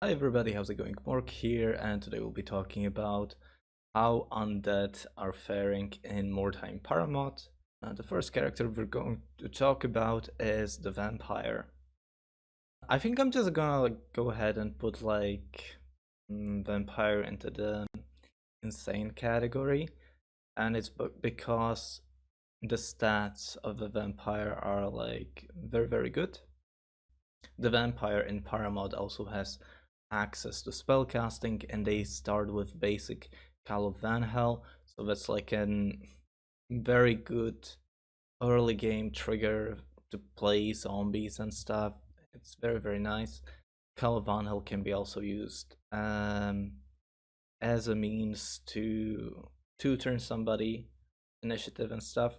Hi everybody, how's it going? Mork here, and today we'll be talking about how undead are faring in Mordheim Paramod. The first character we're going to talk about is the vampire. I think I'm just gonna go ahead and put vampire into the insane category, and it's because the stats of the vampire are very good. The vampire in Paramod also has access to spellcasting, and they start with basic Call of Van Hell, so that's like an very good early game trigger to play zombies and stuff. It's very nice. Call of Van Hell can be also used as a means to turn somebody initiative and stuff.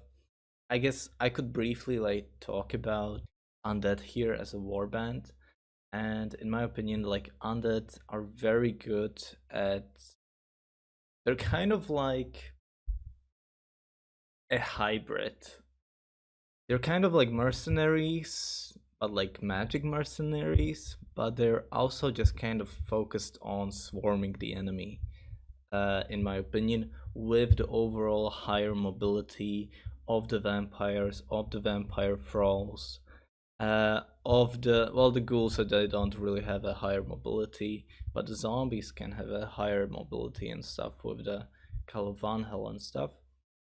I guess I could briefly talk about Undead here as a warband, and in my opinion, Undead are very good at. They're kind of like a hybrid. They're kind of like mercenaries, but like magic mercenaries, but they're also just kind of focused on swarming the enemy. In my opinion, with the overall higher mobility of the vampires, of the vampire thralls, of the ghouls, so they don't really have a higher mobility, but the zombies can have a higher mobility and stuff with the Call of Van Hell and stuff.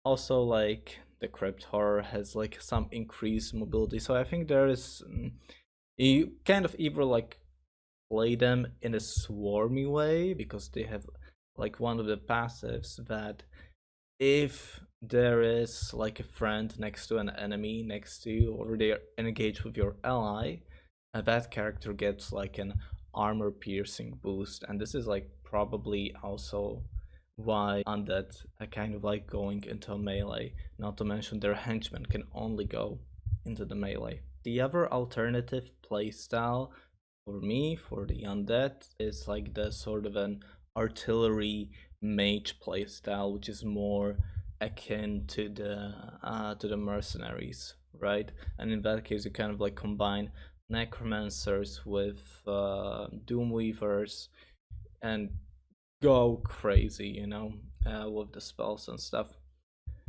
Also, like the crypt horror has like some increased mobility, so I think there is you kind of either like play them in a swarmy way because they have like one of the passives that if there is like a friend next to an enemy next to you, or they're engaged with your ally, that character gets like an armor piercing boost, and this is like probably also why undead are kind of like going into melee, not to mention their henchmen can only go into the melee. The other alternative playstyle for me for the undead is like the sort of an artillery mage playstyle, which is more akin to the mercenaries, right? And in that case, you kind of like combine necromancers with doomweavers and go crazy, with the spells and stuff.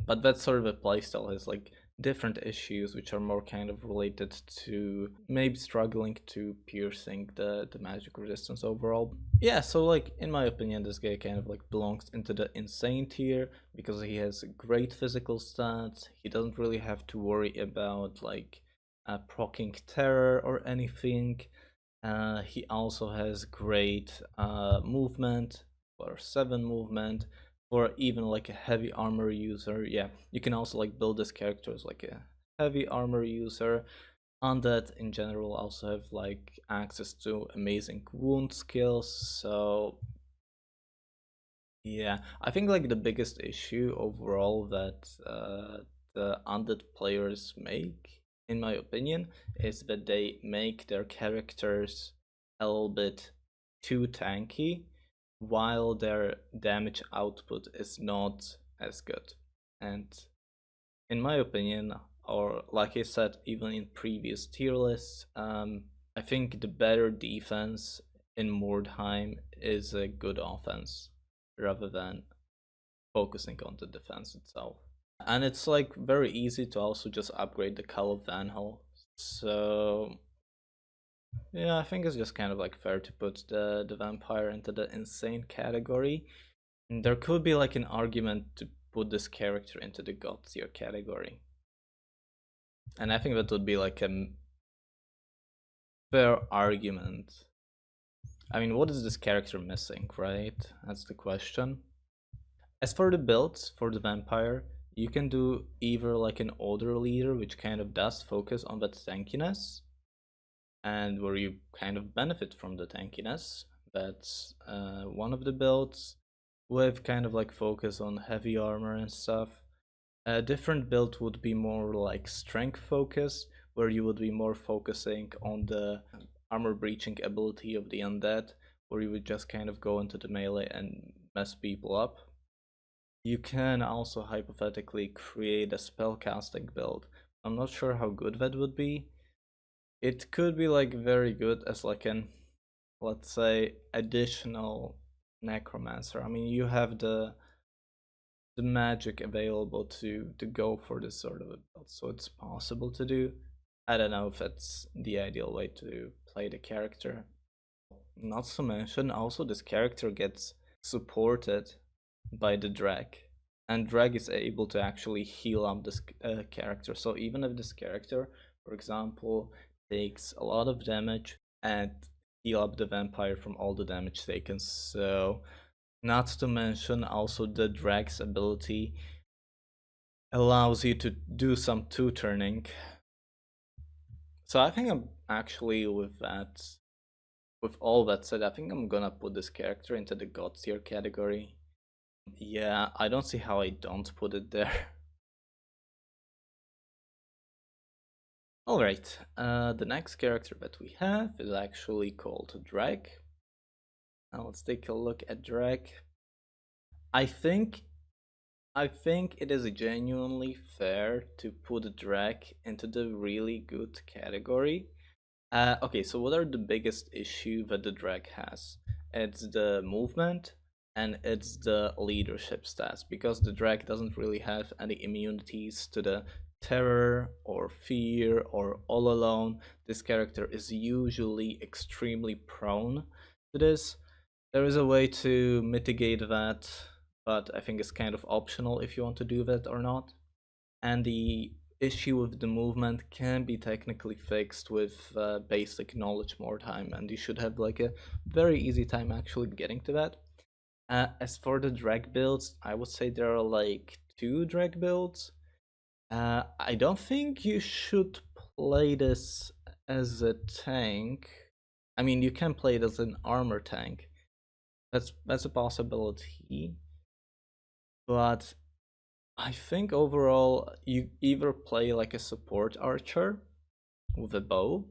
But that sort of a playstyle has like different issues which are more kind of related to maybe struggling to piercing the magic resistance overall. Yeah, so like in my opinion, this guy kind of like belongs into the insane tier because he has great physical stats. He doesn't really have to worry about proccing terror or anything. He also has great movement, or 7 movement, or even like a heavy armor user. Yeah, you can also like build this character as like a heavy armor user. Undead in general also have like access to amazing wound skills. So yeah, I think like the biggest issue overall that the undead players make, in my opinion, is that they make their characters a little bit too tanky, while their damage output is not as good. And in my opinion, or like I said, even in previous tier lists, I think the better defense in Mordheim is a good offense rather than focusing on the defense itself. And it's like very easy to also just upgrade the Call of Van Hell. So yeah, I think it's just kind of like fair to put the vampire into the insane category. And there could be like an argument to put this character into the god tier category. And I think that would be like a fair argument. I mean, what is this character missing, right? That's the question. As for the builds for the vampire, you can do either like an older leader, which kind of does focus on that tankiness, and where you kind of benefit from the tankiness. That's one of the builds, with kind of like focus on heavy armor and stuff. A different build would be more like strength focus, where you would be more focusing on the armor breaching ability of the undead, where you would just kind of go into the melee and mess people up. You can also hypothetically create a spellcasting build. I'm not sure how good that would be. It could be like very good as like an let's say, additional necromancer. I mean, you have the magic available to go for this sort of a build, so it's possible to do. I don't know if it's the ideal way to play the character. Not to mention, also this character gets supported by the drag, and drag is able to actually heal up this character. So even if this character, for example, takes a lot of damage and heal up the vampire from all the damage taken. So not to mention also the drag's ability allows you to do some two turning. So I think I'm actually with all that said, I think I'm gonna put this character into the god tier category. Yeah, I don't see how I don't put it there. Alright, the next character that we have is actually called Drag. Now let's take a look at Drag. I think I think it is genuinely fair to put Drag into the really good category. Okay, so what are the biggest issue that the drag has? It's the movement and it's the leadership stats, because the drag doesn't really have any immunities to the terror or fear or all alone. This character is usually extremely prone to this. There is a way to mitigate that, but I think it's kind of optional if you want to do that or not. And the issue with the movement can be technically fixed with basic knowledge Mordheim, and you should have like a very easy time actually getting to that. As for the drag builds, I would say there are like two drag builds. I don't think you should play this as a tank. I mean, you can play it as an armor tank. That's a possibility, but I think overall you either play like a support archer with a bow.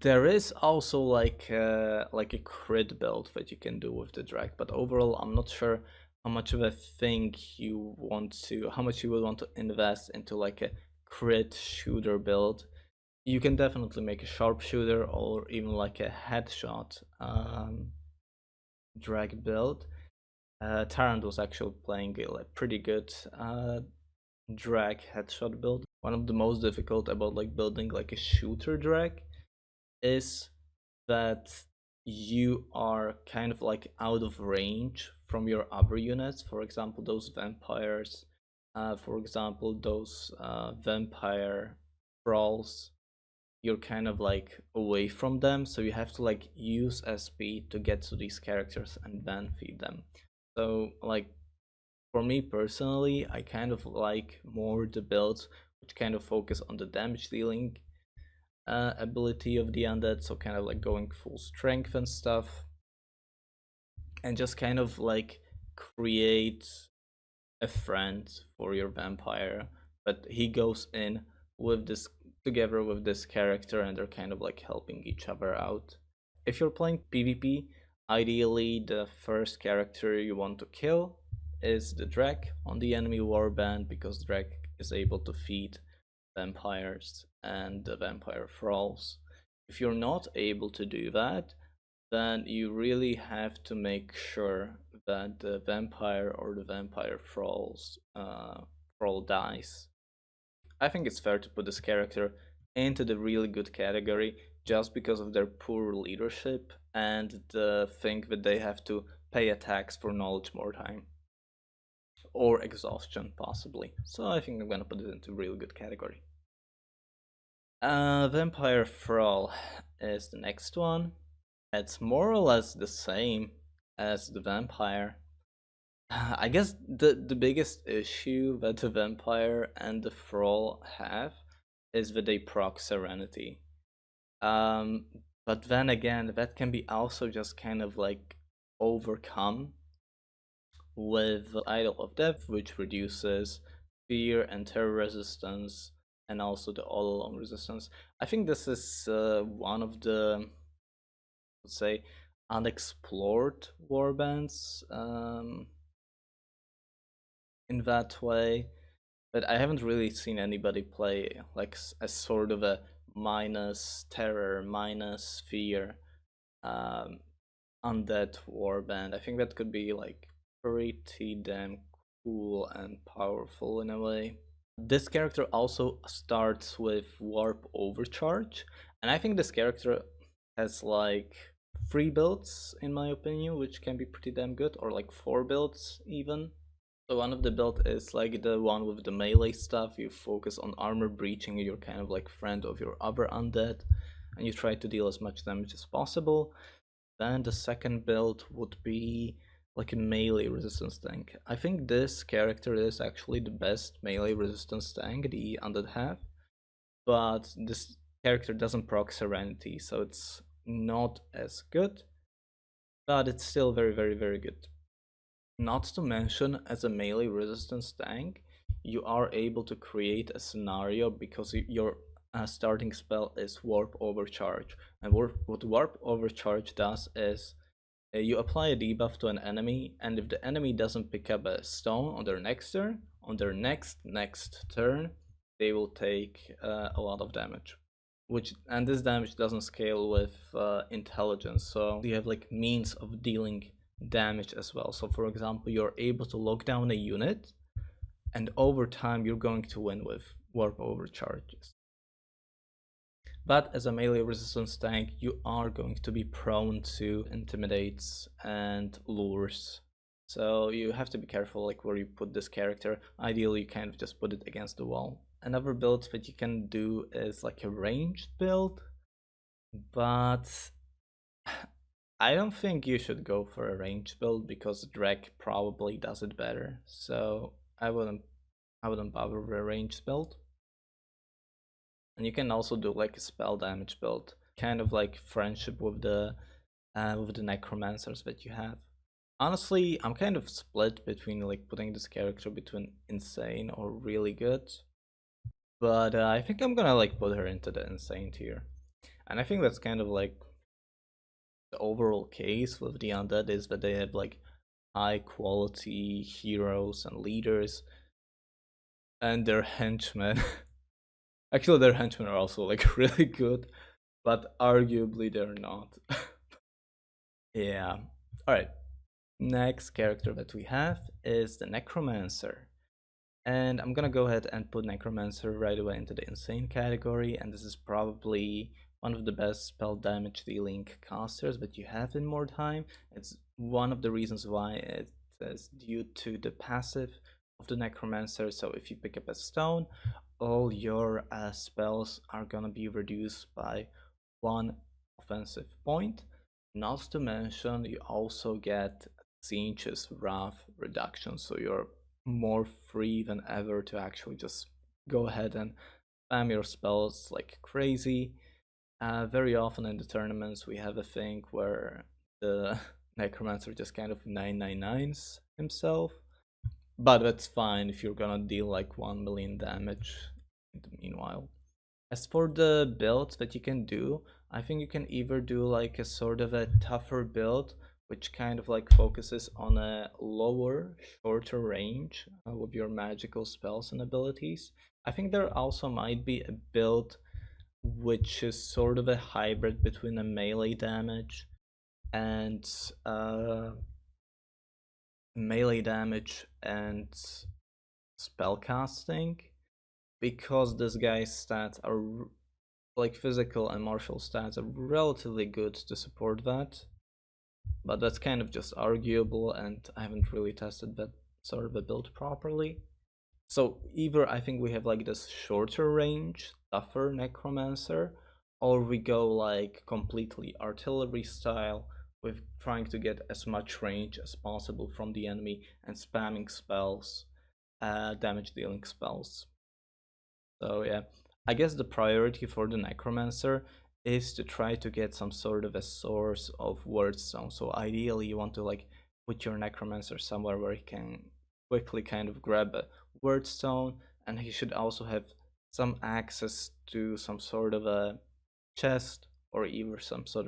There is also like a crit build that you can do with the drag, but overall I'm not sure how much of a thing you want to, how much you would want to invest into like a crit shooter build. You can definitely make a sharpshooter or even like a headshot drag build. Tarrant was actually playing a pretty good drag headshot build. One of the most difficult about like building like a shooter drag is that you are kind of like out of range from your other units. For example, those vampires, for example, those vampire brawls, you're kind of like away from them, so you have to like use SP to get to these characters and then feed them. So like for me personally, I kind of like more the builds which kind of focus on the damage dealing ability of the undead, so kind of like going full strength and stuff, and just kind of like create a friend for your vampire, but he goes in with this together with this character and they're kind of like helping each other out. If you're playing PvP, ideally the first character you want to kill is the drag on the enemy warband, because drag is able to feed vampires and the vampire thralls. If you're not able to do that, then you really have to make sure that the vampire or the vampire thrall dies. I think it's fair to put this character into the really good category just because of their poor leadership and the thing that they have to pay a tax for knowledge more time. Or exhaustion, possibly. So I think I'm gonna put it into really good category. Vampire Thrall is the next one. It's more or less the same as the vampire. I guess the biggest issue that the vampire and the thrall have is that they proc serenity. Um, but then again, that can be also just kind of like overcome with Idol of Death, which reduces fear and terror resistance, and also the all along resistance. I think this is one of the, let's say, unexplored warbands in that way, but I haven't really seen anybody play like a sort of a minus terror, minus fear Undead Warband. I think that could be like pretty damn cool and powerful in a way. This character also starts with Warp Overcharge, and I think this character has like 3 builds in my opinion, which can be pretty damn good, or like 4 builds even. So one of the build is like the one with the melee stuff. You focus on armor breaching, you're kind of like friend of your other undead, and you try to deal as much damage as possible. Then the second build would be like a melee resistance tank. I think this character is actually the best melee resistance tank the undead have, but this character doesn't proc Serenity, so it's not as good, but it's still very, very, very good. Not to mention, as a melee resistance tank, you are able to create a scenario because your starting spell is Warp Overcharge. And what Warp Overcharge does is you apply a debuff to an enemy, and if the enemy doesn't pick up a stone on their next turn, on their next turn, they will take a lot of damage. And this damage doesn't scale with intelligence, so you have like means of dealing damage as well. So for example, you're able to lock down a unit, and over time you're going to win with warp overcharges. But as a melee resistance tank, you are going to be prone to intimidates and lures. So you have to be careful like where you put this character. Ideally, you kind of just put it against the wall. Another build that you can do is like a ranged build, but I don't think you should go for a ranged build because Drek probably does it better. So I wouldn't bother with a ranged build. And you can also do like a spell damage build, kind of like friendship with the necromancers that you have. Honestly, I'm kind of split between like putting this character between insane or really good, but I think I'm gonna like put her into the insane tier. And I think that's kind of like the overall case with the undead is that they have like high quality heroes and leaders, and their henchmen. Actually, their henchmen are also like really good, but arguably they're not. Yeah. Alright. Next character that we have is the Necromancer. And I'm gonna go ahead and put Necromancer right away into the insane category, and this is probably one of the best spell damage dealing casters that you have in Mordheim. It's one of the reasons why it is due to the passive of the Necromancer. So if you pick up a stone, all your spells are gonna be reduced by 1 offensive point. Not to mention, you also get Tzeentch's Wrath reduction, so you're more free than ever to actually just go ahead and spam your spells like crazy. Very often in the tournaments, we have a thing where the Necromancer just kind of 999s himself, but that's fine if you're gonna deal like 1 million damage in the meanwhile. As for the builds that you can do, I think you can either do like a sort of a tougher build, which kind of like focuses on a lower, shorter range with your magical spells and abilities. I think there also might be a build which is sort of a hybrid between a melee damage and uh, melee damage and spellcasting, because this guy's stats are like physical and martial stats are relatively good to support that, but that's kind of just arguable, and I haven't really tested that sort of a build properly. So either I think we have like this shorter range, tougher Necromancer, or we go like completely artillery style with trying to get as much range as possible from the enemy and spamming spells, damage dealing spells. So yeah, I guess the priority for the Necromancer is to try to get some sort of a source of wordstone. So ideally you want to like put your Necromancer somewhere where he can quickly kind of grab a wordstone, and he should also have some access to some sort of a chest or even some sort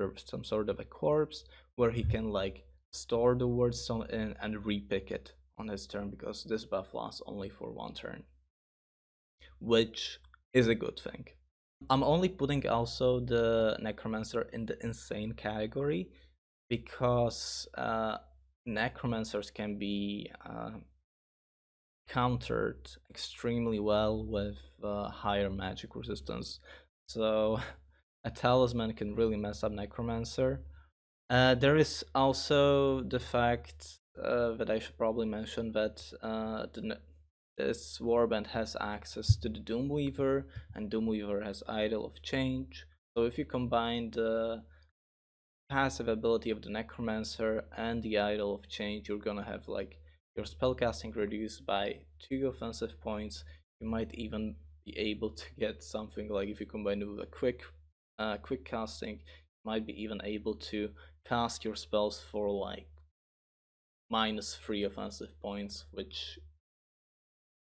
of a corpse where he can like store the wordstone in and repick it on his turn, because this buff lasts only for 1 turn, which is a good thing. I'm only putting also the Necromancer in the insane category because necromancers can be countered extremely well with higher magic resistance. So a talisman can really mess up necromancer. There is also the fact that I should probably mention that this warband has access to the Doomweaver, and Doomweaver has Idol of Change. So if you combine the passive ability of the Necromancer and the Idol of Change, you're gonna have like your spellcasting reduced by 2 offensive points. You might even be able to get something like, if you combine it with a quick casting, you might be even able to cast your spells for like -3 offensive points, which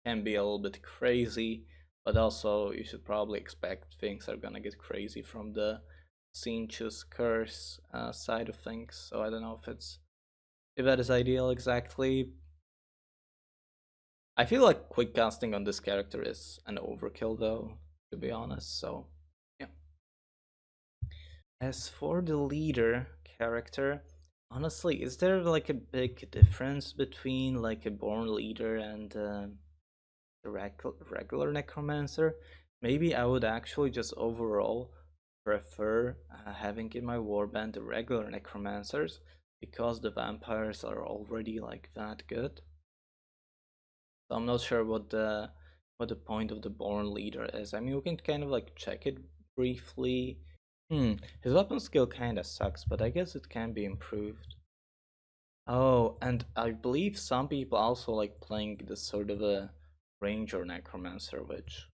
can be a little bit crazy, but also you should probably expect things are gonna get crazy from the Sinchus curse side of things. So I don't know if that is ideal exactly. I feel like quick casting on this character is an overkill though, to be honest. So yeah. As for the leader character, honestly, is there like a big difference between like a born leader and the regular necromancer? Maybe I would actually just overall prefer having in my warband the regular necromancers, because the vampires are already like that good. So I'm not sure what the point of the born leader is. I mean, we can kind of like check it briefly. His weapon skill kinda sucks, but I guess it can be improved. Oh, and I believe some people also like playing this sort of a ranger necromancer, which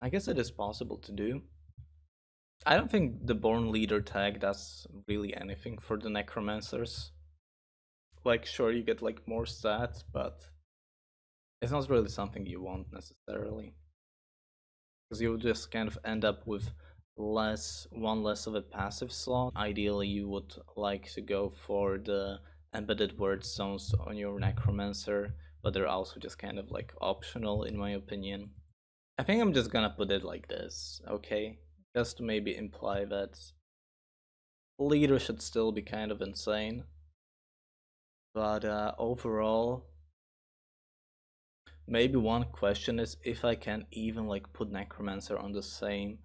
I guess it is possible to do. I don't think the born leader tag does really anything for the necromancers. Like, sure, you get like more stats, but it's not really something you want necessarily, because you just kind of end up with one less of a passive slot. Ideally, you would like to go for the embedded word zones on your necromancer, but they're also just kind of like optional in my opinion. I think I'm just gonna put it like this, okay? Just to maybe imply that leader should still be kind of insane, but overall, maybe one question is if I can even like put necromancer on the same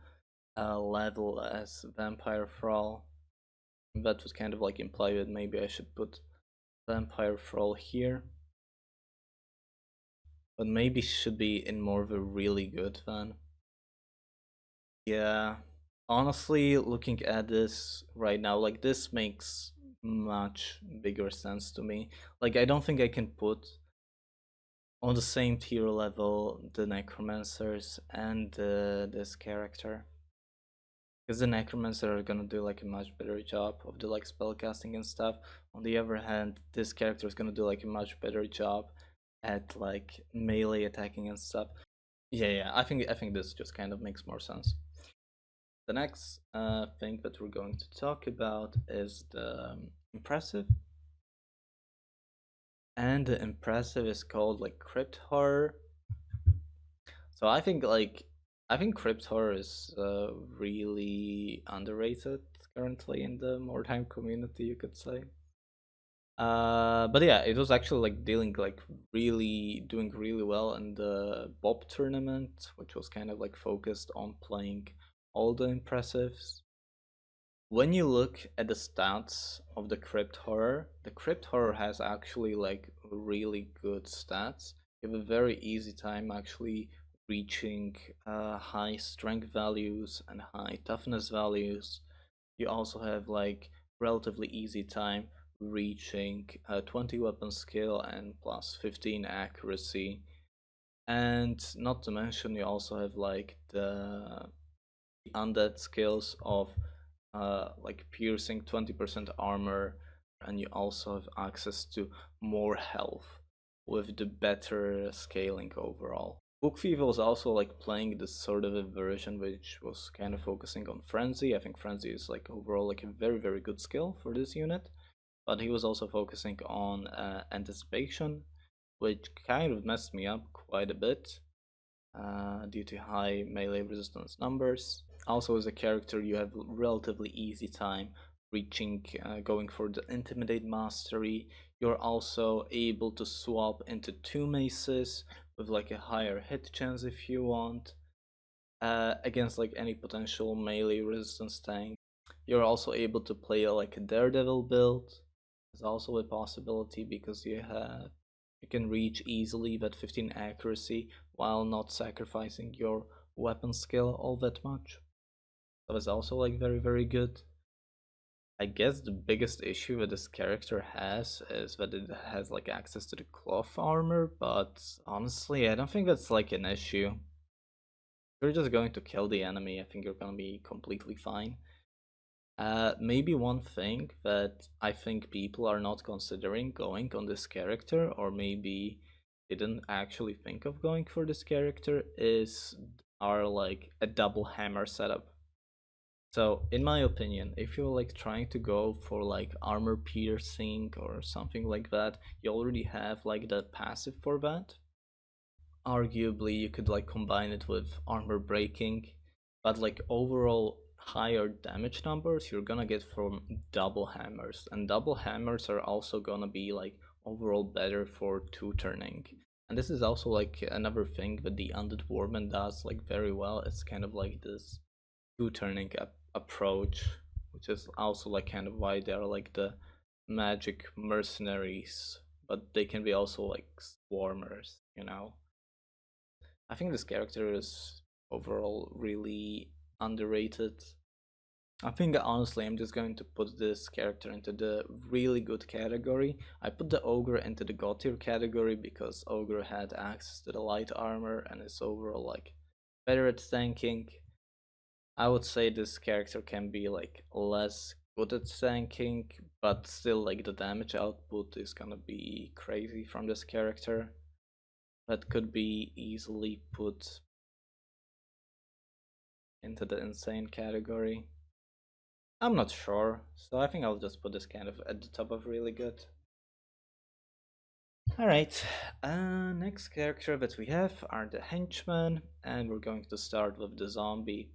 level as Vampire Thrall. That would kind of like imply that maybe I should put Vampire Thrall here. But maybe should be in more of a really good van. Yeah, honestly, looking at this right now, like this makes much bigger sense to me. Like I don't think I can put on the same tier level the Necromancers and this character. Because the necromancer are gonna do like a much better job of the like spellcasting and stuff. On the other hand, this character is gonna do like a much better job at like melee attacking and stuff. Yeah, I think this just kind of makes more sense. The next thing that we're going to talk about is the impressive, and the impressive is called like crypt horror. So I think crypt horror is really underrated currently in the Mordheim community, you could say. But yeah, it was actually like dealing like really doing really well in the Bob tournament, which was kind of like focused on playing all the impressives. When you look at the stats of the Crypt Horror has actually like really good stats. You have a very easy time actually reaching high strength values and high toughness values. You also have like relatively easy time reaching 20 weapon skill and plus 15 accuracy. And not to mention, you also have like the undead skills of like piercing 20% armor, and you also have access to more health with the better scaling overall. Book Thief was also like playing this sort of a version which was kind of focusing on Frenzy. I think Frenzy is like overall like a very good skill for this unit, but he was also focusing on Anticipation, which kind of messed me up quite a bit due to high melee resistance numbers. Also, as a character, you have relatively easy time going for the Intimidate Mastery. You're also able to swap into two maces with like a higher hit chance if you want, against like any potential melee resistance tank. You're also able to play like a Daredevil build. It's also a possibility because you can reach easily that 15 accuracy while not sacrificing your weapon skill all that much. That was also like very good. I guess the biggest issue that this character has is that it has like access to the cloth armor, but honestly, I don't think that's like an issue. If you're just going to kill the enemy, I think you're gonna be completely fine. Maybe one thing that I think people are not considering going on this character, or maybe they didn't actually think of going for this character, is our like a double hammer setup. So, in my opinion, if you're like trying to go for like armor piercing or something like that, you already have like the passive for that. Arguably, you could like combine it with armor breaking, but like overall higher damage numbers you're gonna get from double hammers, and double hammers are also gonna be like overall better for two turning. And this is also like another thing that the Undead Warman does like very well. It's kind of like this two turning approach, which is also like kind of why they're like the magic mercenaries, but they can be also like swarmers, you know. I think this character is overall really underrated. I think honestly I'm just going to put this character into the really good category. I put the Ogre into the God tier category because Ogre had access to the light armor and is overall like better at tanking. I would say this character can be like less good at tanking, but still like the damage output is gonna be crazy from this character. That could be easily put into the insane category. I'm not sure, so I think I'll just put this kind of at the top of really good. Alright, next character that we have are the henchmen, and we're going to start with the zombie.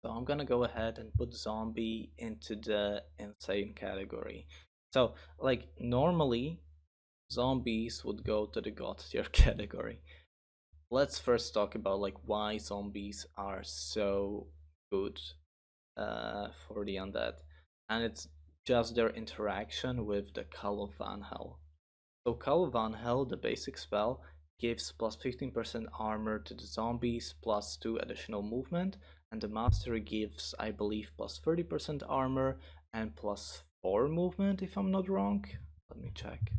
So I'm gonna go ahead and put zombie into the insane category. So, like, normally zombies would go to the god tier category. Let's first talk about like why zombies are so good for the undead, and it's just their interaction with the Call of Van Hell. So Call of Van Hell, the basic spell, gives plus 15% armor to the zombies, plus 2 additional movement, and the mastery gives, I believe, plus 30% armor and plus 4 movement, if I'm not wrong. Let me check.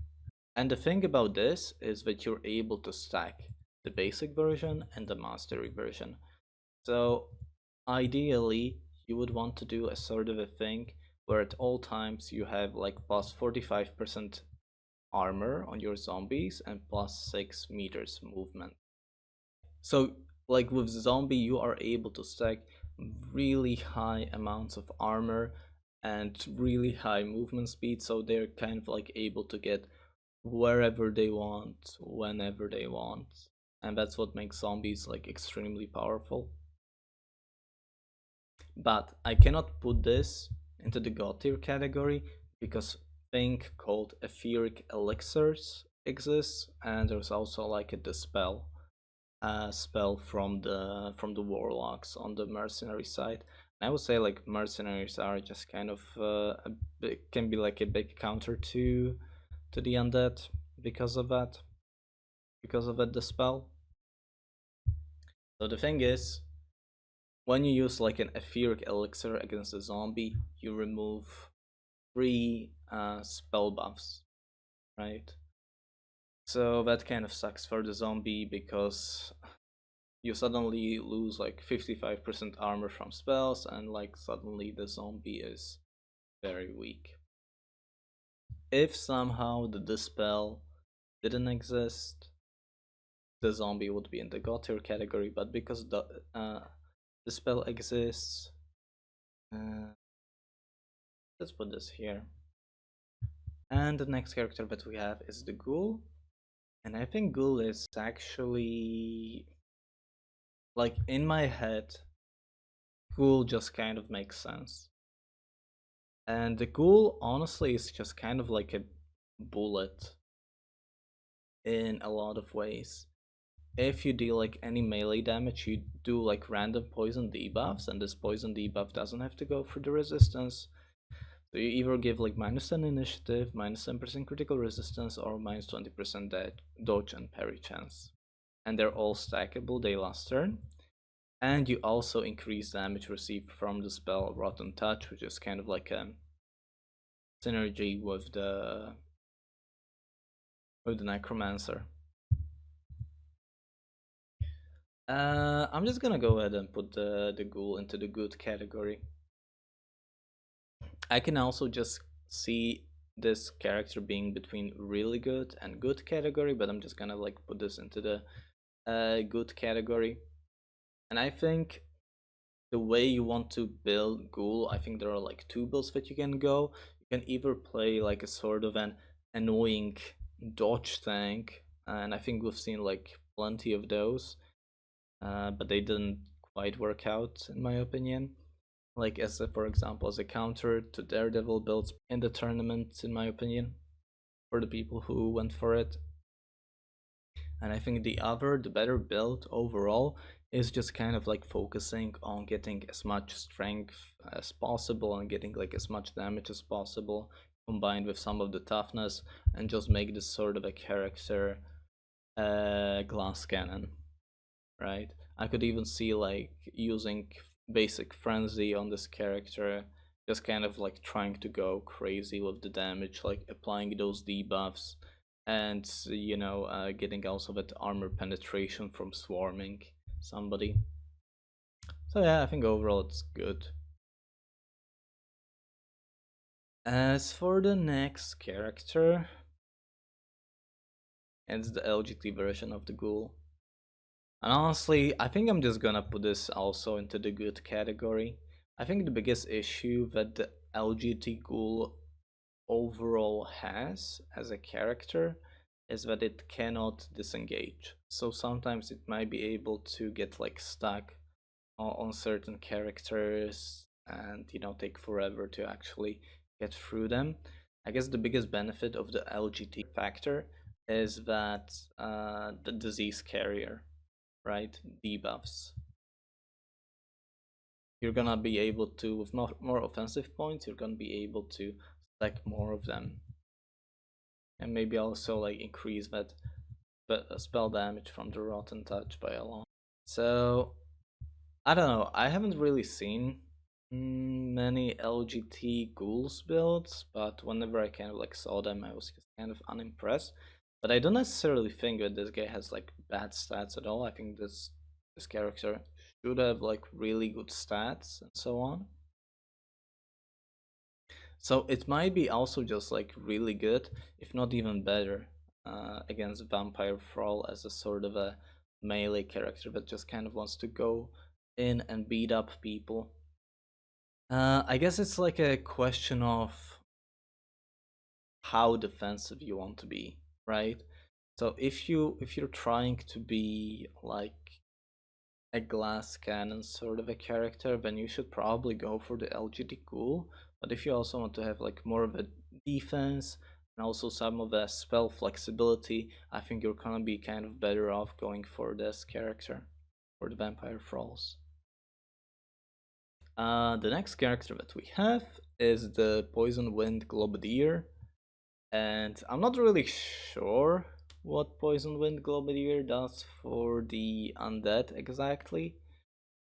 And the thing about this is that you're able to stack the basic version and the mastery version. So ideally, you would want to do a sort of a thing where at all times you have like plus 45% armor on your zombies and plus 6 meters movement. So like with zombie you are able to stack really high amounts of armor and really high movement speed, so they're kind of like able to get wherever they want, whenever they want. And that's what makes zombies like extremely powerful. But I cannot put this into the god tier category because thing called etheric elixirs exists, and there's also like a dispel spell from the warlocks on the mercenary side. And I would say like mercenaries are just kind of can be like a big counter to the undead because of that, dispel. So the thing is, when you use like an etheric elixir against a zombie, you remove 3 spell buffs, right? So that kind of sucks for the zombie because you suddenly lose like 55% armor from spells, and like suddenly the zombie is very weak. If somehow the dispel didn't exist, the zombie would be in the god tier category, but because the spell exists, uh, let's put this here. And the next character that we have is the ghoul, and I think ghoul is actually like in my head, ghoul just kind of makes sense. And the ghoul honestly is just kind of like a bullet in a lot of ways. If you deal like any melee damage, you do like random poison debuffs, and this poison debuff doesn't have to go for the resistance. So you either give like -10 initiative, -10% critical resistance, or -20% dodge and parry chance. And they're all stackable, they last turn. And you also increase damage received from the spell Rotten Touch, which is kind of like a synergy with the Necromancer. I'm just gonna go ahead and put the ghoul into the good category. I can also just see this character being between really good and good category, but I'm just gonna like put this into the good category. And I think the way you want to build ghoul, I think there are like two builds that you can go. You can either play like a sort of an annoying dodge tank, and I think we've seen like plenty of those, but they didn't quite work out in my opinion. Like as a, for example, as a counter to Daredevil builds in the tournament, in my opinion, for the people who went for it. And I think the better build overall, is just kind of like focusing on getting as much strength as possible and getting like as much damage as possible, combined with some of the toughness, and just make this sort of a character glass cannon, right? I could even see like using basic frenzy on this character, just kind of like trying to go crazy with the damage, like applying those debuffs, and getting also that armor penetration from swarming somebody. So yeah, I think overall it's good. As for the next character, it's the LGT version of the ghoul. And honestly, I think I'm just gonna put this also into the good category. I think the biggest issue that the LGT ghoul overall has as a character is that it cannot disengage. So sometimes it might be able to get like stuck on certain characters and take forever to actually get through them. I guess the biggest benefit of the LGT factor is that the disease carrier, right, debuffs. You're gonna be able to, with more offensive points, you're gonna be able to stack more of them, and maybe also like increase that spell damage from the Rotten Touch by a lot. So I don't know. I haven't really seen many LGT ghouls builds, but whenever I kind of like saw them, I was just kind of unimpressed. But I don't necessarily think that this guy has like bad stats at all. I think this character should have like really good stats and so on. So it might be also just like really good, if not even better, against Vampire Thrall as a sort of a melee character that just kind of wants to go in and beat up people. I guess it's like a question of how defensive you want to be, right? So if you're trying to be like a glass cannon sort of a character, then you should probably go for the LGT ghoul. But if you also want to have like more of a defense and also some of the spell flexibility, I think you're gonna be kind of better off going for this character, for the Vampire Thralls. The next character that we have is the Poison Wind Globadier, and I'm not really sure what Poison Wind Globadier does for the undead exactly.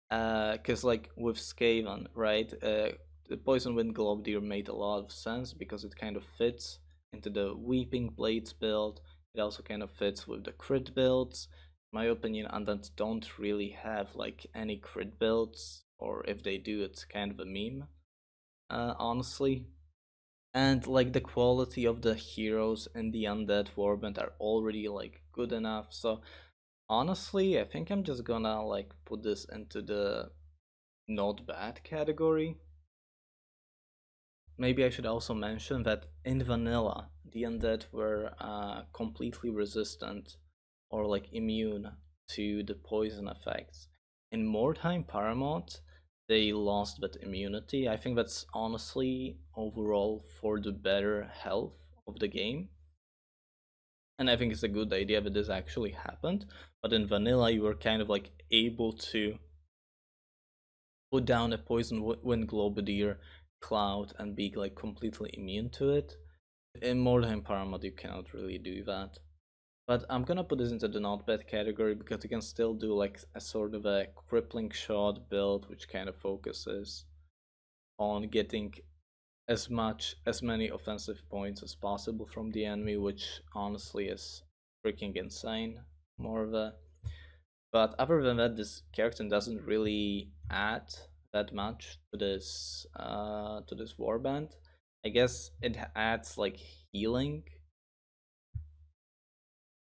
Because like with Skaven, right? The Poison Wind Globadier made a lot of sense because it kind of fits into the Weeping Blades build. It also kind of fits with the crit builds. In my opinion, Undead don't really have like any crit builds, or if they do, it's kind of a meme, honestly. And like the quality of the heroes in the Undead Warband are already like good enough. So honestly, I think I'm just gonna like put this into the not bad category. Maybe I should also mention that in vanilla, the undead were completely resistant or like immune to the poison effects. In Mordheim Paramod, they lost that immunity. I think that's honestly overall for the better health of the game. And I think it's a good idea that this actually happened. But in vanilla, you were kind of like able to put down a poison wind globadier cloud and be like completely immune to it. In Mordheim Paramod, you cannot really do that. But I'm gonna put this into the not bad category because you can still do like a sort of a crippling shot build, which kind of focuses on getting as many offensive points as possible from the enemy, which honestly is freaking insane. More of a But other than that, this character doesn't really add that much to this warband. I guess it adds like healing,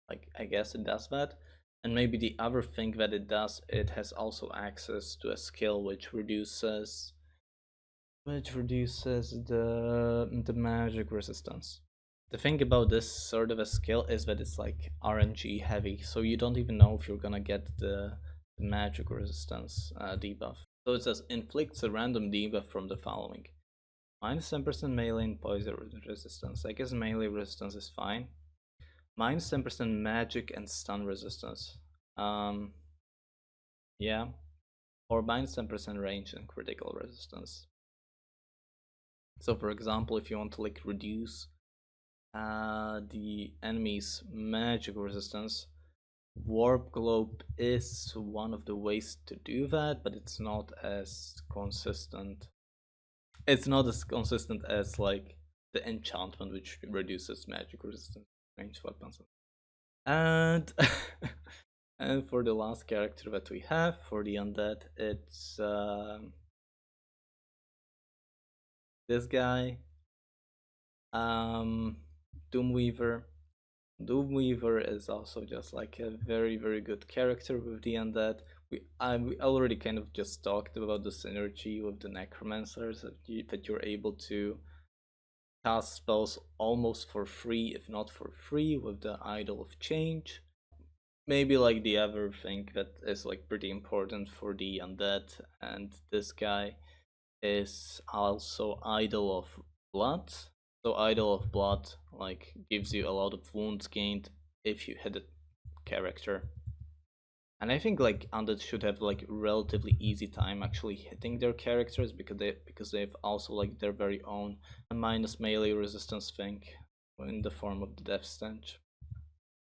like I guess it does that. And maybe the other thing that it does, it has also access to a skill which reduces the magic resistance. The thing about this sort of a skill is that it's like RNG heavy, so you don't even know if you're gonna get the magic resistance debuff. So it says inflicts a random debuff from the following: minus 10% melee and poison resistance. I guess melee resistance is fine. Minus 10% magic and stun resistance. Yeah. Or minus 10% range and critical resistance. So for example, if you want to like reduce the enemy's magic resistance, Warp Globe is one of the ways to do that, but it's not as consistent. It's not as consistent as like the enchantment, which reduces magic resistance range weapons. And and for the last character that we have for the undead, it's this guy, um, Doomweaver. Doomweaver is also just like a very very good character with the undead. We already kind of just talked about the synergy with the necromancers that you're able to cast spells almost for free, if not for free, with the Idol of Change. Maybe like the other thing that is like pretty important for the undead and this guy is also Idol of Blood. So Idol of Blood like gives you a lot of wounds gained if you hit a character. And I think like Undead should have like relatively easy time actually hitting their characters because they've also like their very own minus melee resistance thing in the form of the Death Stench.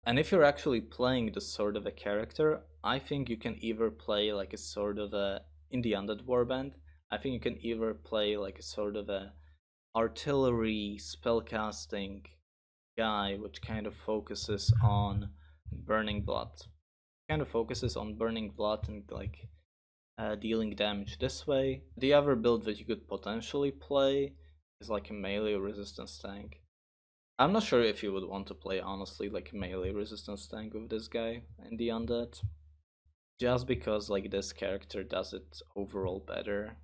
And if you're actually playing this sort of a character, I think you can either play like a sort of a in the Undead Warband. I think you can either play like a sort of a artillery spellcasting guy, which kind of focuses on burning blood. Kind of focuses on burning blood and like dealing damage this way. The other build that you could potentially play is like a melee resistance tank. I'm not sure if you would want to play honestly like a melee resistance tank with this guy in the undead. Just because like this character does it overall better.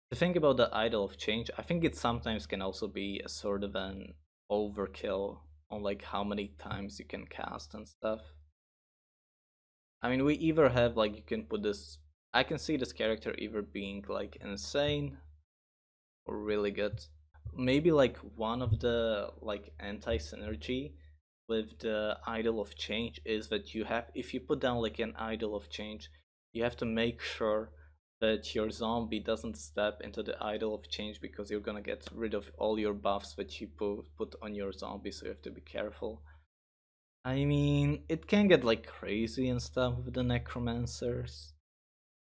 The thing about the Idol of Change, I think it sometimes can also be a sort of an overkill on like how many times you can cast and stuff. I mean, we either have like you can put this. I can see this character either being like insane or really good. Maybe like one of the like anti-synergy with the Idol of Change is that you have, if you put down like an Idol of Change, you have to make sure that your zombie doesn't step into the Idol of Change because you're gonna get rid of all your buffs that you put on your zombie, so you have to be careful. I mean, it can get like crazy and stuff with the necromancers.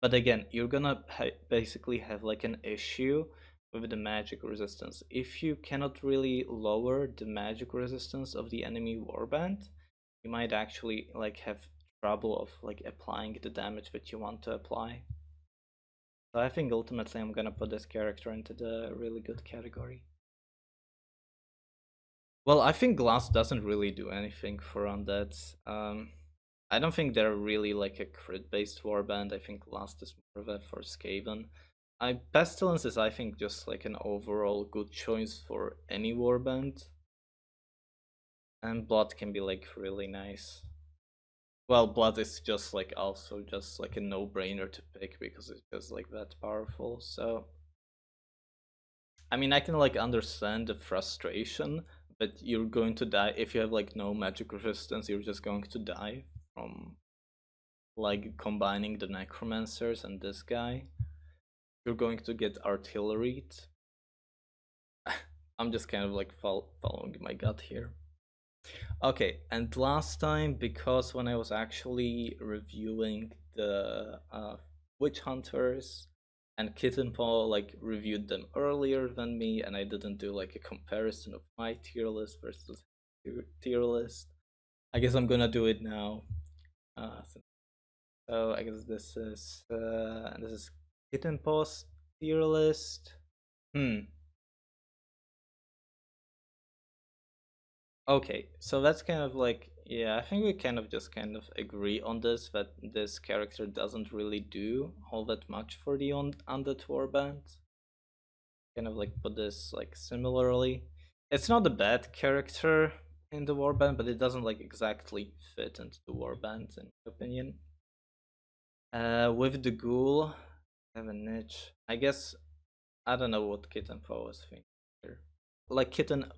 But again, you're gonna basically have like an issue with the magic resistance. If you cannot really lower the magic resistance of the enemy warband, you might actually like have trouble of like applying the damage that you want to apply. So I think ultimately I'm gonna put this character into the really good category. Well, I think glass doesn't really do anything for undead. I don't think they're really like a crit based warband. I think Last is more of a for Skaven. Pestilence is I think just like an overall good choice for any warband. And Blood can be like really nice. Well, blood is just like also just like a no-brainer to pick because it's just like that powerful. So I mean, I can like understand the frustration, but you're going to die if you have like no magic resistance. You're just going to die from like combining the necromancers and this guy. You're going to get artilleried. I'm just kind of like following my gut here. Okay, and last time, because when I was actually reviewing the witch hunters, and Kitten Paw like reviewed them earlier than me, and I didn't do like a comparison of my tier list versus tier list. I guess I'm gonna do it now. So I guess this is Kitten Paw's tier list. Hmm. Okay, so that's kind of like, yeah, I think we kind of just kind of agree on this, that this character doesn't really do all that much for the Undead Warband. Kind of like put this like similarly. It's not a bad character in the Warband, but it doesn't like exactly fit into the Warband in my opinion. With the Ghoul, have a niche. I guess I don't know what Kitten Paw was thinking here. Like Kitten,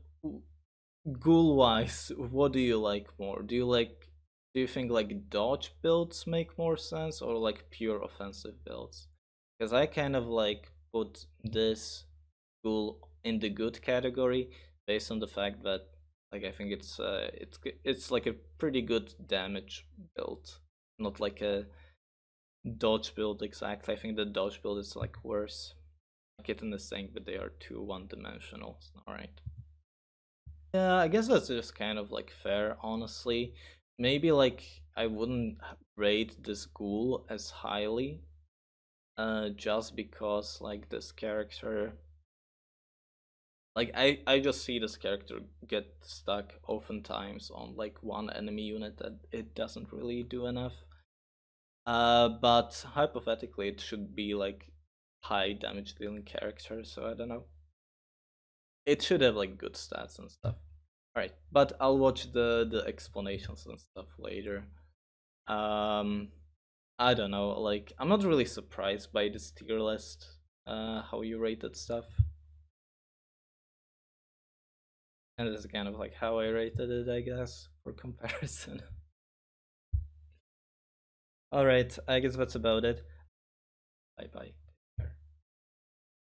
Ghoul wise, what do you like more? Do you think like dodge builds make more sense or like pure offensive builds? Because I kind of like put this Ghoul in the good category based on the fact that like I think it's like a pretty good damage build, not like a dodge build exactly. I think the dodge build is like worse. Kitten is saying that they are too one-dimensional. Alright. Yeah, I guess that's just kind of like fair, honestly. Maybe like I wouldn't rate this ghoul as highly, just because like this character, like I just see this character get stuck oftentimes on like one enemy unit that it doesn't really do enough. But hypothetically, it should be like high damage dealing character, so I don't know. It should have like good stats and stuff. Alright, but I'll watch the explanations and stuff later. Um, I don't know. Like, I'm not really surprised by this tier list. How you rated stuff, and this is kind of like how I rated it, I guess, for comparison. Alright, I guess that's about it. Bye bye.